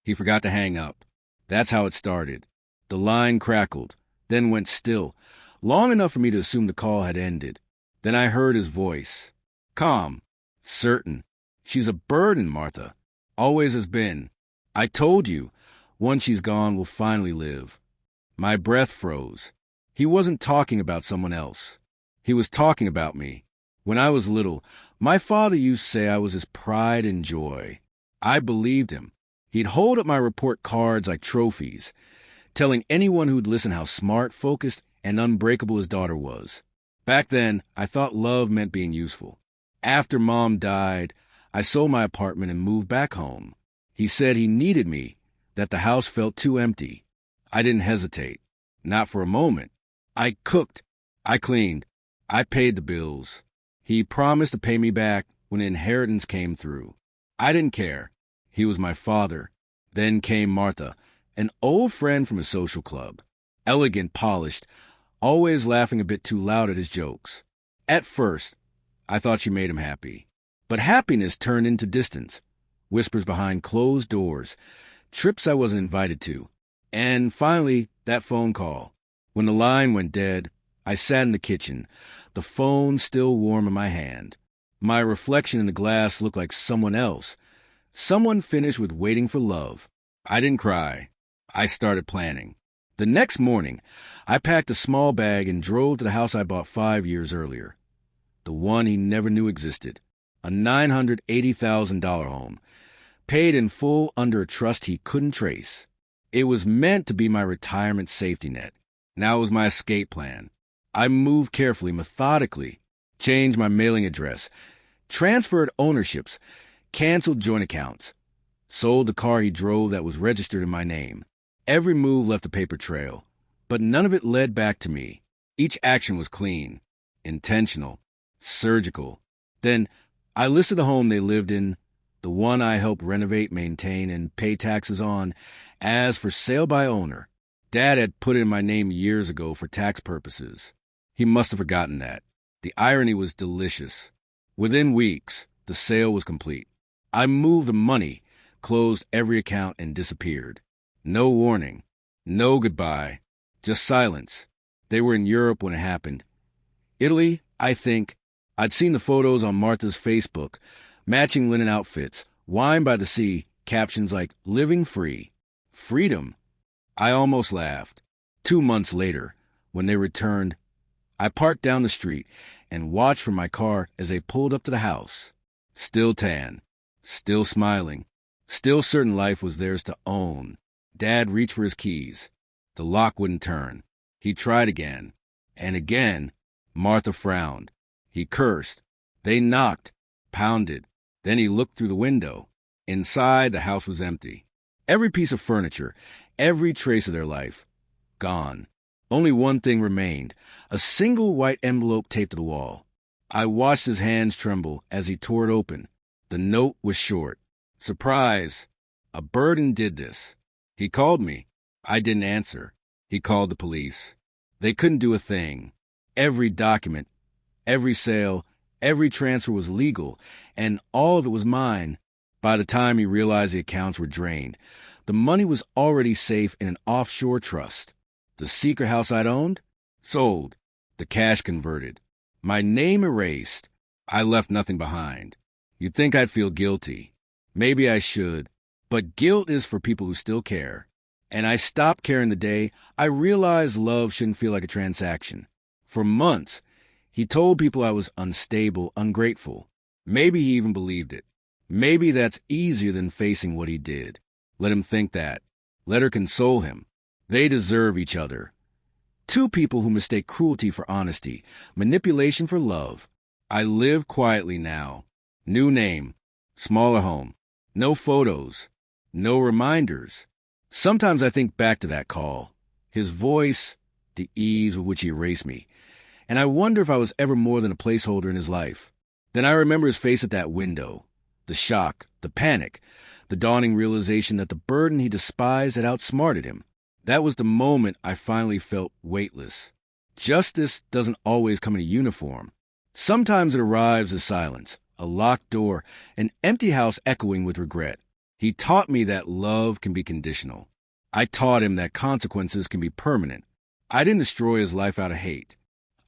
He forgot to hang up. That's how it started. The line crackled, then went still, long enough for me to assume the call had ended. Then I heard his voice. Calm. Certain. She's a burden, Martha. Always has been. I told you. Once she's gone, we'll finally live. My breath froze. He wasn't talking about someone else. He was talking about me. When I was little, my father used to say I was his pride and joy. I believed him. He'd hold up my report cards like trophies, telling anyone who'd listen how smart, focused, and unbreakable his daughter was. Back then, I thought love meant being useful. After Mom died, I sold my apartment and moved back home. He said he needed me, that the house felt too empty. I didn't hesitate. Not for a moment. I cooked. I cleaned. I paid the bills. He promised to pay me back when the inheritance came through. I didn't care. He was my father. Then came Martha, an old friend from a social club. Elegant, polished, always laughing a bit too loud at his jokes. At first, I thought she made him happy. But happiness turned into distance, whispers behind closed doors, trips I wasn't invited to, and finally, that phone call. When the line went dead, I sat in the kitchen, the phone still warm in my hand. My reflection in the glass looked like someone else. Someone finished with waiting for love. I didn't cry. I started planning. The next morning, I packed a small bag and drove to the house I bought 5 years earlier. The one he never knew existed. A $980,000 home, paid in full under a trust he couldn't trace. It was meant to be my retirement safety net. Now it was my escape plan. I moved carefully, methodically, changed my mailing address, transferred ownerships, canceled joint accounts, sold the car he drove that was registered in my name. Every move left a paper trail, but none of it led back to me. Each action was clean, intentional, surgical. Then I listed the home they lived in, the one I helped renovate, maintain, and pay taxes on, as for sale by owner. Dad had put it in my name years ago for tax purposes. He must have forgotten that. The irony was delicious. Within weeks, the sale was complete. I moved the money, closed every account, and disappeared. No warning. No goodbye. Just silence. They were in Europe when it happened. Italy, I think. I'd seen the photos on Martha's Facebook, matching linen outfits, wine by the sea, captions like, living free. Freedom. I almost laughed. 2 months later, when they returned, I parked down the street and watched from my car as they pulled up to the house. Still tan, still smiling, still certain life was theirs to own. Dad reached for his keys. The lock wouldn't turn. He tried again. And again, Martha frowned. He cursed. They knocked, pounded. Then he looked through the window. Inside, the house was empty. Every piece of furniture, every trace of their life, gone. Only one thing remained, a single white envelope taped to the wall. I watched his hands tremble as he tore it open. The note was short. Surprise! A burden did this. He called me. I didn't answer. He called the police. They couldn't do a thing. Every document, every sale, every transfer was legal, and all of it was mine. By the time he realized the accounts were drained, the money was already safe in an offshore trust. The secret house I'd owned? Sold. The cash converted. My name erased. I left nothing behind. You'd think I'd feel guilty. Maybe I should. But guilt is for people who still care. And I stopped caring the day I realized love shouldn't feel like a transaction. For months, he told people I was unstable, ungrateful. Maybe he even believed it. Maybe that's easier than facing what he did. Let him think that. Let her console him. They deserve each other. Two people who mistake cruelty for honesty, manipulation for love. I live quietly now. New name. Smaller home. No photos. No reminders. Sometimes I think back to that call. His voice, the ease with which he erased me. And I wonder if I was ever more than a placeholder in his life. Then I remember his face at that window. The shock, the panic, the dawning realization that the burden he despised had outsmarted him. That was the moment I finally felt weightless. Justice doesn't always come in a uniform. Sometimes it arrives as silence, a locked door, an empty house echoing with regret. He taught me that love can be conditional. I taught him that consequences can be permanent. I didn't destroy his life out of hate.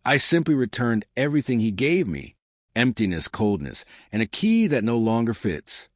I simply returned everything he gave me: emptiness, coldness, and a key that no longer fits.